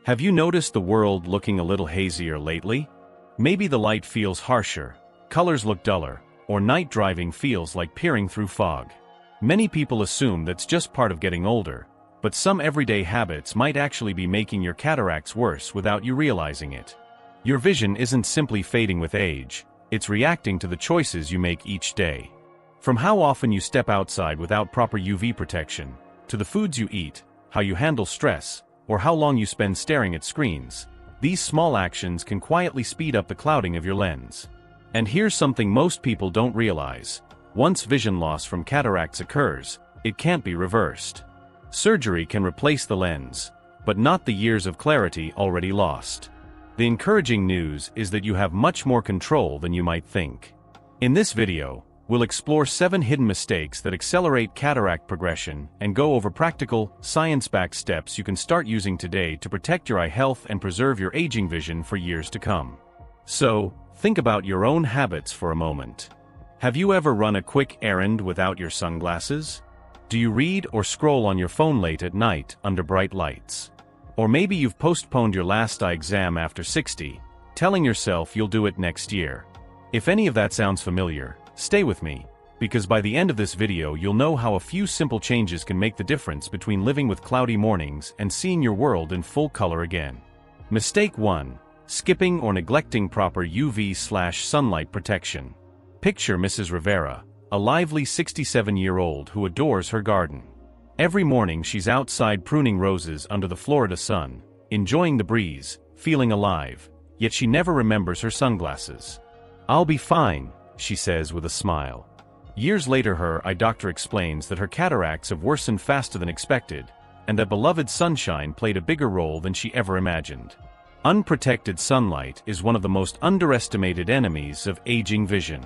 Have you noticed the world looking a little hazier lately? Maybe the light feels harsher, colors look duller, or night driving feels like peering through fog. Many people assume that's just part of getting older, but some everyday habits might actually be making your cataracts worse without you realizing it. Your vision isn't simply fading with age, it's reacting to the choices you make each day. From how often you step outside without proper UV protection, to the foods you eat, how you handle stress, or how long you spend staring at screens, these small actions can quietly speed up the clouding of your lens. And here's something most people don't realize. Once vision loss from cataracts occurs, it can't be reversed. Surgery can replace the lens, but not the years of clarity already lost. The encouraging news is that you have much more control than you might think. In this video, we'll explore 7 hidden mistakes that accelerate cataract progression and go over practical, science-backed steps you can start using today to protect your eye health and preserve your aging vision for years to come. So, think about your own habits for a moment. Have you ever run a quick errand without your sunglasses? Do you read or scroll on your phone late at night under bright lights? Or maybe you've postponed your last eye exam after 60, telling yourself you'll do it next year. If any of that sounds familiar, stay with me, because by the end of this video you'll know how a few simple changes can make the difference between living with cloudy mornings and seeing your world in full color again. Mistake 1. Skipping or neglecting proper UV/sunlight protection. Picture Mrs. Rivera, a lively 67-year-old who adores her garden. Every morning she's outside pruning roses under the Florida sun, enjoying the breeze, feeling alive, yet she never remembers her sunglasses. "I'll be fine," she says with a smile. Years later her eye doctor explains that her cataracts have worsened faster than expected, and that beloved sunshine played a bigger role than she ever imagined. Unprotected sunlight is one of the most underestimated enemies of aging vision.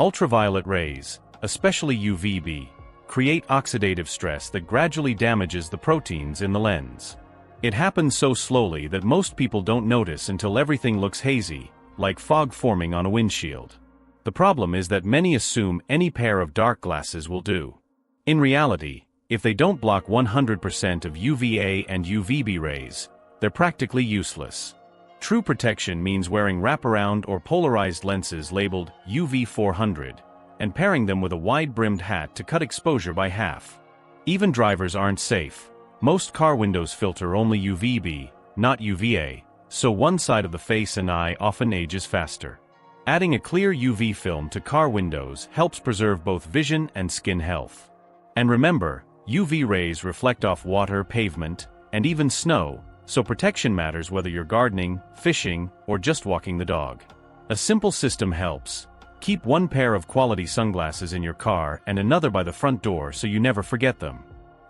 Ultraviolet rays, especially UVB, create oxidative stress that gradually damages the proteins in the lens. It happens so slowly that most people don't notice until everything looks hazy, like fog forming on a windshield. The problem is that many assume any pair of dark glasses will do. In reality, if they don't block 100% of UVA and UVB rays, they're practically useless. True protection means wearing wraparound or polarized lenses labeled UV 400, and pairing them with a wide-brimmed hat to cut exposure by half. Even drivers aren't safe. Most car windows filter only UVB, not UVA, so one side of the face and eye often ages faster. Adding a clear UV film to car windows helps preserve both vision and skin health. And remember, UV rays reflect off water, pavement, and even snow, so protection matters whether you're gardening, fishing, or just walking the dog. A simple system helps. Keep one pair of quality sunglasses in your car and another by the front door so you never forget them.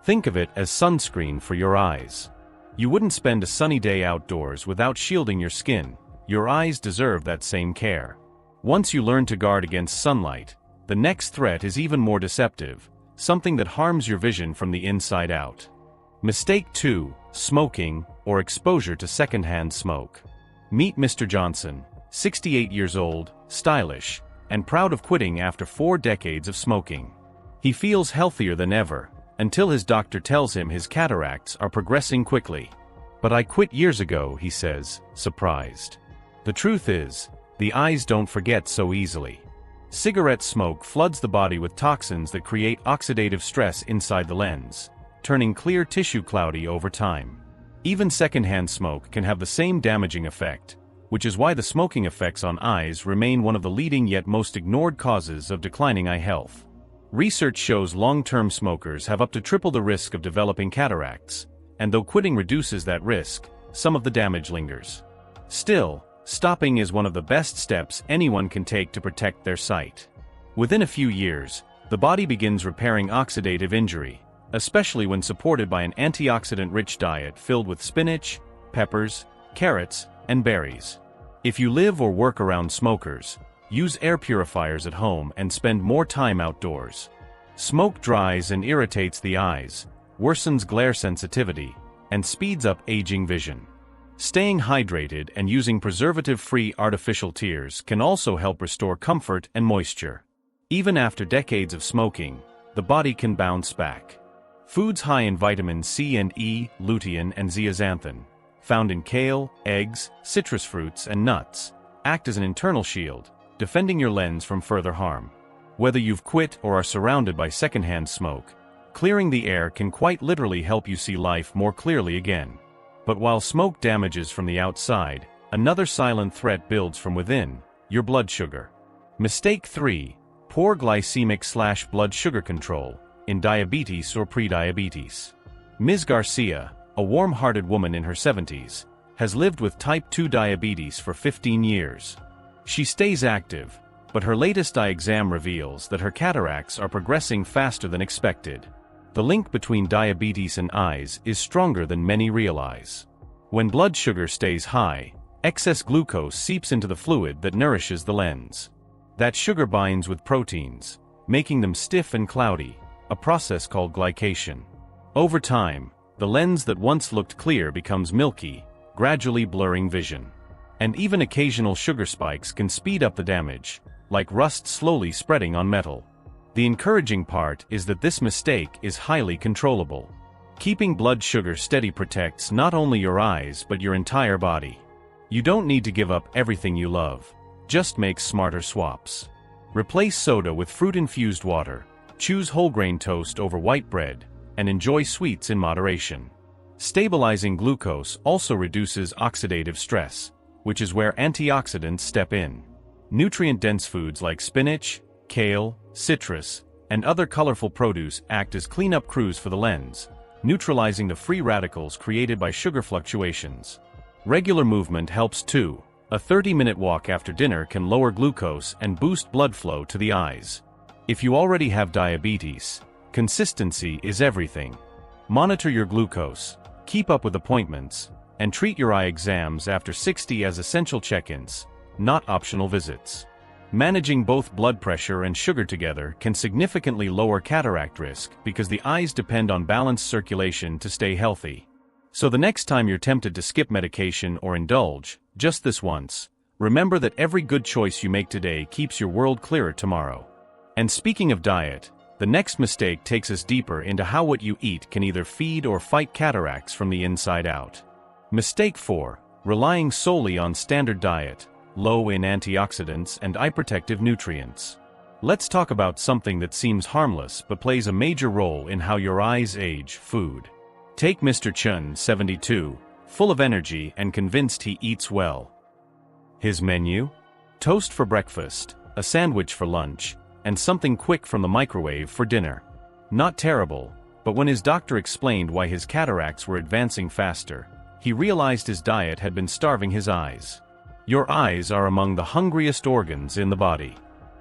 Think of it as sunscreen for your eyes. You wouldn't spend a sunny day outdoors without shielding your skin. Your eyes deserve that same care. Once you learn to guard against sunlight, the next threat is even more deceptive, something that harms your vision from the inside out. Mistake 2. Smoking, or exposure to secondhand smoke. Meet Mr. Johnson, 68 years old, stylish, and proud of quitting after 4 decades of smoking. He feels healthier than ever, until his doctor tells him his cataracts are progressing quickly. "But I quit years ago," he says, surprised. The truth is, the eyes don't forget so easily. Cigarette smoke floods the body with toxins that create oxidative stress inside the lens, turning clear tissue cloudy over time. Even secondhand smoke can have the same damaging effect, which is why the smoking effects on eyes remain one of the leading yet most ignored causes of declining eye health. Research shows long-term smokers have up to triple the risk of developing cataracts, and though quitting reduces that risk, some of the damage lingers. Still, stopping is one of the best steps anyone can take to protect their sight. Within a few years, the body begins repairing oxidative injury, especially when supported by an antioxidant-rich diet filled with spinach, peppers, carrots, and berries. If you live or work around smokers, use air purifiers at home and spend more time outdoors. Smoke dries and irritates the eyes, worsens glare sensitivity, and speeds up aging vision. Staying hydrated and using preservative-free artificial tears can also help restore comfort and moisture. Even after decades of smoking, the body can bounce back. Foods high in vitamin C and E, lutein, and zeaxanthin, found in kale, eggs, citrus fruits, and nuts, act as an internal shield, defending your lens from further harm. Whether you've quit or are surrounded by secondhand smoke, clearing the air can quite literally help you see life more clearly again. But while smoke damages from the outside, another silent threat builds from within: your blood sugar. Mistake 3. Poor glycemic/blood sugar control, in diabetes or prediabetes. Ms. Garcia, a warm-hearted woman in her 70s, has lived with type 2 diabetes for 15 years. She stays active, but her latest eye exam reveals that her cataracts are progressing faster than expected. The link between diabetes and eyes is stronger than many realize. When blood sugar stays high, excess glucose seeps into the fluid that nourishes the lens. That sugar binds with proteins, making them stiff and cloudy, a process called glycation. Over time, the lens that once looked clear becomes milky, gradually blurring vision. And even occasional sugar spikes can speed up the damage, like rust slowly spreading on metal. The encouraging part is that this mistake is highly controllable. Keeping blood sugar steady protects not only your eyes but your entire body. You don't need to give up everything you love. Just make smarter swaps. Replace soda with fruit-infused water, choose whole grain toast over white bread, and enjoy sweets in moderation. Stabilizing glucose also reduces oxidative stress, which is where antioxidants step in. Nutrient-dense foods like spinach, kale, citrus, and other colorful produce act as cleanup crews for the lens, neutralizing the free radicals created by sugar fluctuations. Regular movement helps too. A 30-minute walk after dinner can lower glucose and boost blood flow to the eyes. If you already have diabetes, consistency is everything. Monitor your glucose, keep up with appointments, and treat your eye exams after 60 as essential check-ins, not optional visits. Managing both blood pressure and sugar together can significantly lower cataract risk because the eyes depend on balanced circulation to stay healthy. So the next time you're tempted to skip medication or indulge, just this once, remember that every good choice you make today keeps your world clearer tomorrow. And speaking of diet, the next mistake takes us deeper into how what you eat can either feed or fight cataracts from the inside out. Mistake 4. Relying solely on standard diet, low in antioxidants and eye protective nutrients. Let's talk about something that seems harmless but plays a major role in how your eyes age: food. Take Mr. Chun, 72, full of energy and convinced he eats well. His menu? Toast for breakfast, a sandwich for lunch, and something quick from the microwave for dinner. Not terrible, but when his doctor explained why his cataracts were advancing faster, he realized his diet had been starving his eyes. Your eyes are among the hungriest organs in the body.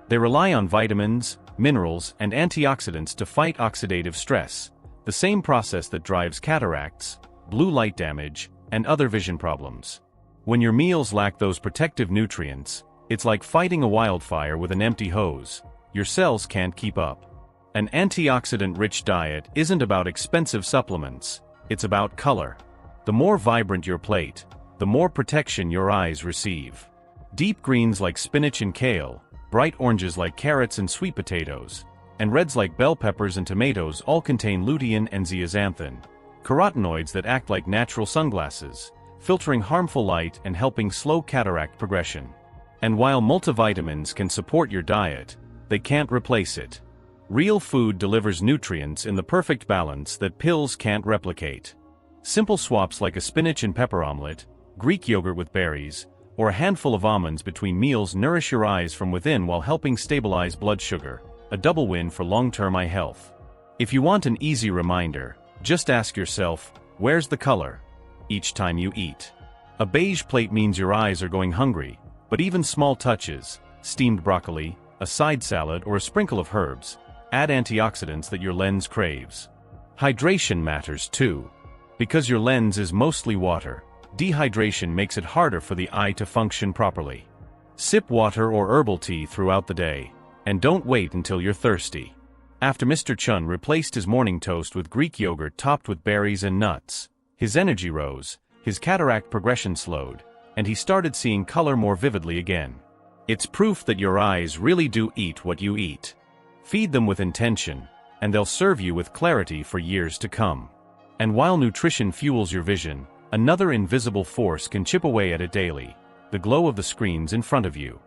They rely on vitamins, minerals, and antioxidants to fight oxidative stress, the same process that drives cataracts, blue light damage, and other vision problems. When your meals lack those protective nutrients, it's like fighting a wildfire with an empty hose. Your cells can't keep up. An antioxidant-rich diet isn't about expensive supplements, it's about color. The more vibrant your plate, the more protection your eyes receive. Deep greens like spinach and kale, bright oranges like carrots and sweet potatoes, and reds like bell peppers and tomatoes all contain lutein and zeaxanthin, carotenoids that act like natural sunglasses, filtering harmful light and helping slow cataract progression. And while multivitamins can support your diet, they can't replace it. Real food delivers nutrients in the perfect balance that pills can't replicate. Simple swaps like a spinach and pepper omelet, Greek yogurt with berries, or a handful of almonds between meals nourish your eyes from within while helping stabilize blood sugar, a double win for long-term eye health. If you want an easy reminder, just ask yourself, where's the color? Each time you eat. A beige plate means your eyes are going hungry, but even small touches, steamed broccoli, a side salad, or a sprinkle of herbs, add antioxidants that your lens craves. Hydration matters too. Because your lens is mostly water, dehydration makes it harder for the eye to function properly. Sip water or herbal tea throughout the day, and don't wait until you're thirsty. After Mr. Chun replaced his morning toast with Greek yogurt topped with berries and nuts, his energy rose, his cataract progression slowed, and he started seeing color more vividly again. It's proof that your eyes really do eat what you eat. Feed them with intention, and they'll serve you with clarity for years to come. And while nutrition fuels your vision, Another invisible force can chip away at it daily: the glow of the screens in front of you.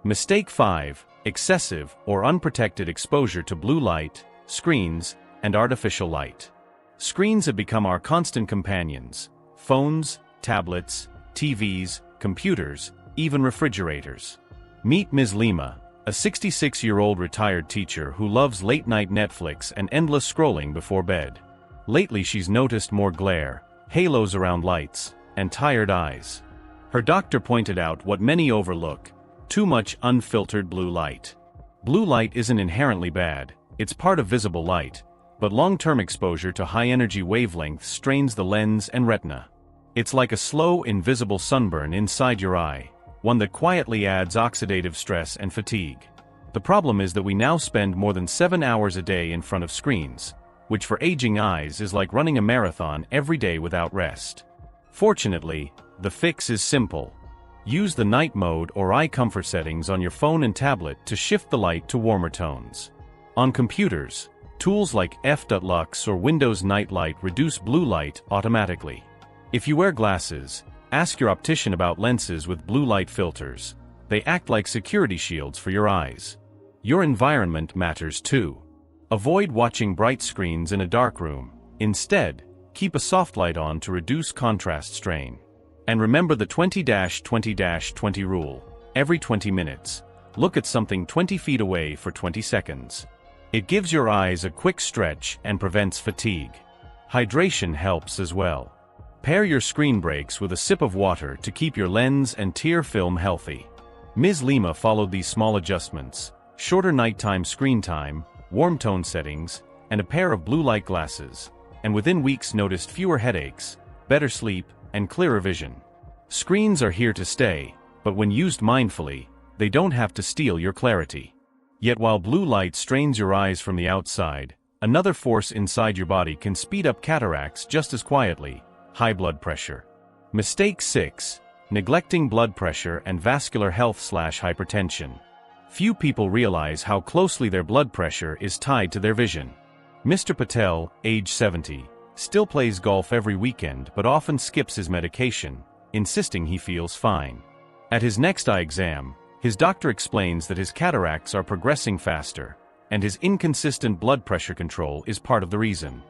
Mistake 5. Excessive or unprotected exposure to blue light, screens, and artificial light. Screens have become our constant companions: phones, tablets, TVs, computers, even refrigerators. Meet Ms. Lima, a 66-year-old retired teacher who loves late-night Netflix and endless scrolling before bed. Lately she's noticed more glare, halos around lights, and tired eyes. Her doctor pointed out what many overlook: too much unfiltered blue light. Blue light isn't inherently bad, it's part of visible light, but long-term exposure to high-energy wavelengths strains the lens and retina. It's like a slow, invisible sunburn inside your eye, one that quietly adds oxidative stress and fatigue. The problem is that we now spend more than 7 hours a day in front of screens, which for aging eyes is like running a marathon every day without rest. Fortunately, the fix is simple. Use the night mode or eye comfort settings on your phone and tablet to shift the light to warmer tones. On computers, tools like f.lux or Windows Night Light reduce blue light automatically. If you wear glasses, ask your optician about lenses with blue light filters. They act like security shields for your eyes. Your environment matters too. Avoid watching bright screens in a dark room. Instead, keep a soft light on to reduce contrast strain. And remember the 20-20-20 rule. Every 20 minutes, look at something 20 feet away for 20 seconds. It gives your eyes a quick stretch and prevents fatigue. Hydration helps as well. Pair your screen breaks with a sip of water to keep your lens and tear film healthy. Ms. Lima followed these small adjustments: shorter nighttime screen time, warm tone settings, and a pair of blue light glasses, and within weeks noticed fewer headaches, better sleep, and clearer vision. Screens are here to stay, but when used mindfully, they don't have to steal your clarity. Yet while blue light strains your eyes from the outside, another force inside your body can speed up cataracts just as quietly: high blood pressure. Mistake 6. Neglecting blood pressure and vascular health/hypertension. Few people realize how closely their blood pressure is tied to their vision. Mr. Patel, age 70, still plays golf every weekend but often skips his medication, insisting he feels fine. At his next eye exam, his doctor explains that his cataracts are progressing faster, and his inconsistent blood pressure control is part of the reason.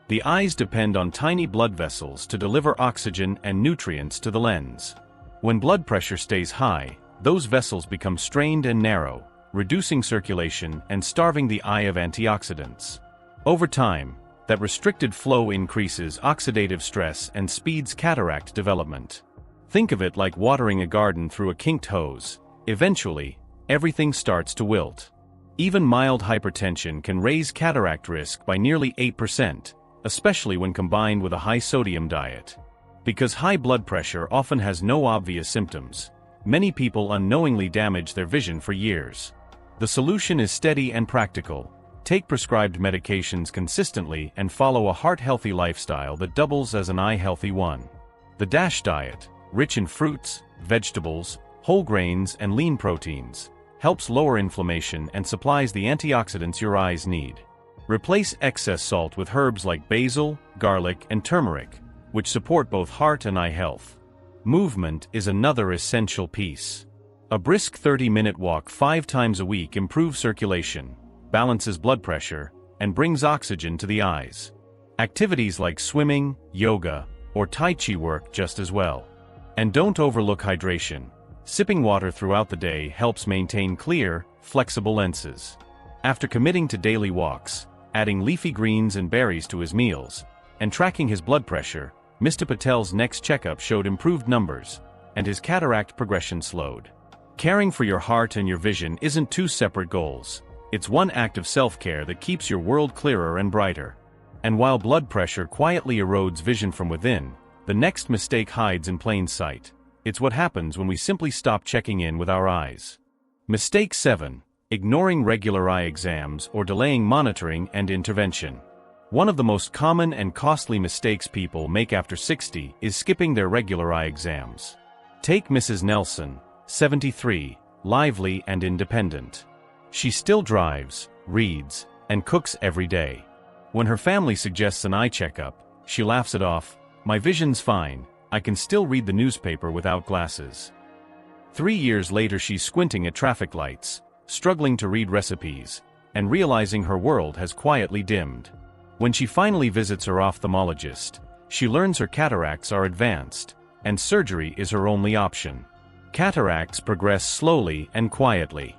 The eyes depend on tiny blood vessels to deliver oxygen and nutrients to the lens. When blood pressure stays high, those vessels become strained and narrow, reducing circulation and starving the eye of antioxidants. Over time, that restricted flow increases oxidative stress and speeds cataract development. Think of it like watering a garden through a kinked hose. Eventually, everything starts to wilt. Even mild hypertension can raise cataract risk by nearly 8%, especially when combined with a high-sodium diet. Because high blood pressure often has no obvious symptoms, many people unknowingly damage their vision for years. The solution is steady and practical. Take prescribed medications consistently and follow a heart-healthy lifestyle that doubles as an eye-healthy one. The DASH diet, rich in fruits, vegetables, whole grains, and lean proteins, helps lower inflammation and supplies the antioxidants your eyes need. Replace excess salt with herbs like basil, garlic, and turmeric, which support both heart and eye health. Movement is another essential piece. A brisk 30-minute walk 5 times a week improves circulation, balances blood pressure, and brings oxygen to the eyes. Activities like swimming, yoga, or Tai Chi work just as well. And don't overlook hydration. Sipping water throughout the day helps maintain clear, flexible lenses. After committing to daily walks, adding leafy greens and berries to his meals, and tracking his blood pressure, Mr. Patel's next checkup showed improved numbers, and his cataract progression slowed. Caring for your heart and your vision isn't 2 separate goals. It's one act of self-care that keeps your world clearer and brighter. And while blood pressure quietly erodes vision from within, the next mistake hides in plain sight. It's what happens when we simply stop checking in with our eyes. Mistake 7. Ignoring regular eye exams or delaying monitoring and intervention. One of the most common and costly mistakes people make after 60 is skipping their regular eye exams. Take Mrs. Nelson, 73, lively and independent. She still drives, reads, and cooks every day. When her family suggests an eye checkup, she laughs it off. "My vision's fine, I can still read the newspaper without glasses. 3 years later she's squinting at traffic lights, struggling to read recipes, and realizing her world has quietly dimmed. When she finally visits her ophthalmologist, she learns her cataracts are advanced, and surgery is her only option. Cataracts progress slowly and quietly.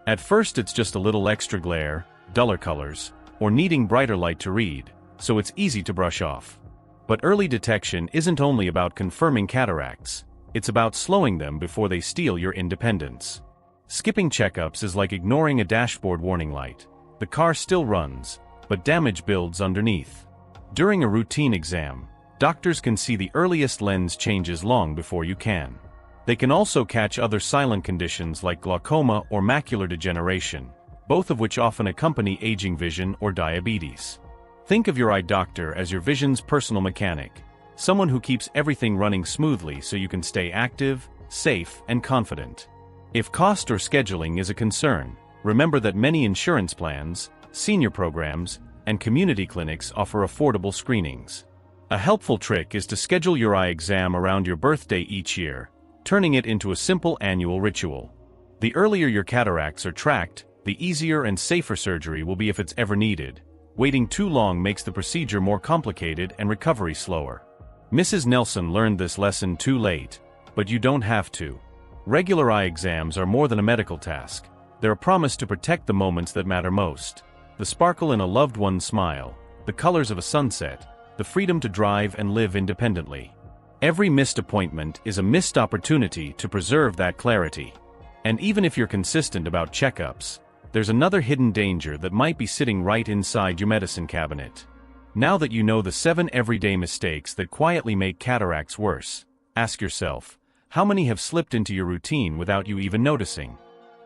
At first it's just a little extra glare, duller colors, or needing brighter light to read, so it's easy to brush off. But early detection isn't only about confirming cataracts, it's about slowing them before they steal your independence. Skipping checkups is like ignoring a dashboard warning light. The car still runs, but damage builds underneath. During a routine exam, doctors can see the earliest lens changes long before you can. They can also catch other silent conditions like glaucoma or macular degeneration, both of which often accompany aging vision or diabetes. Think of your eye doctor as your vision's personal mechanic, someone who keeps everything running smoothly so you can stay active, safe, and confident. If cost or scheduling is a concern, remember that many insurance plans, senior programs, and community clinics offer affordable screenings. A helpful trick is to schedule your eye exam around your birthday each year, turning it into a simple annual ritual. The earlier your cataracts are tracked, the easier and safer surgery will be if it's ever needed. Waiting too long makes the procedure more complicated and recovery slower. Mrs. Nelson learned this lesson too late, but you don't have to. Regular eye exams are more than a medical task. They're a promise to protect the moments that matter most. The sparkle in a loved one's smile, the colors of a sunset, the freedom to drive and live independently. Every missed appointment is a missed opportunity to preserve that clarity. And even if you're consistent about checkups, there's another hidden danger that might be sitting right inside your medicine cabinet. Now that you know the 7 everyday mistakes that quietly make cataracts worse, ask yourself, how many have slipped into your routine without you even noticing?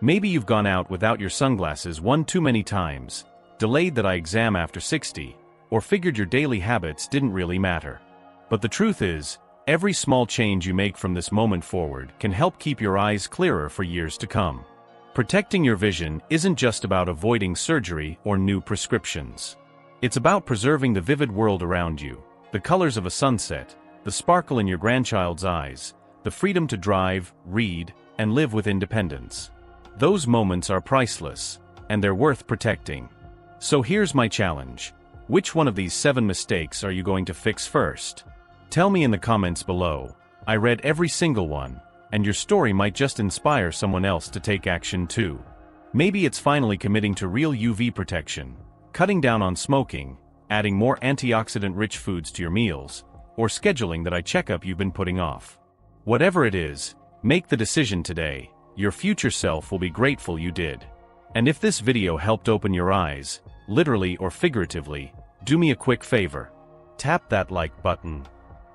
Maybe you've gone out without your sunglasses one too many times, delayed that eye exam after 60, or figured your daily habits didn't really matter. But the truth is, every small change you make from this moment forward can help keep your eyes clearer for years to come. Protecting your vision isn't just about avoiding surgery or new prescriptions. It's about preserving the vivid world around you, the colors of a sunset, the sparkle in your grandchild's eyes, the freedom to drive, read, and live with independence. Those moments are priceless, and they're worth protecting. So here's my challenge. Which one of these 7 mistakes are you going to fix first? Tell me in the comments below. I read every single one, and your story might just inspire someone else to take action too. Maybe it's finally committing to real UV protection, cutting down on smoking, adding more antioxidant-rich foods to your meals, or scheduling that eye checkup you've been putting off. Whatever it is, make the decision today. Your future self will be grateful you did. And if this video helped open your eyes, literally or figuratively, do me a quick favor. Tap that like button.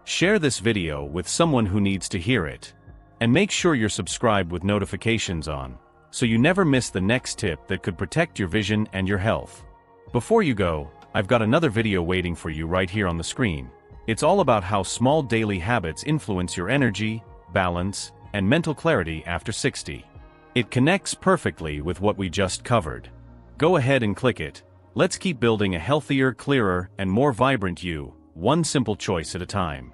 Share this video with someone who needs to hear it. And make sure you're subscribed with notifications on, so you never miss the next tip that could protect your vision and your health. Before you go, I've got another video waiting for you right here on the screen. It's all about how small daily habits influence your energy, balance, and mental clarity after 60. It connects perfectly with what we just covered. Go ahead and click it. Let's keep building a healthier, clearer, and more vibrant you, one simple choice at a time.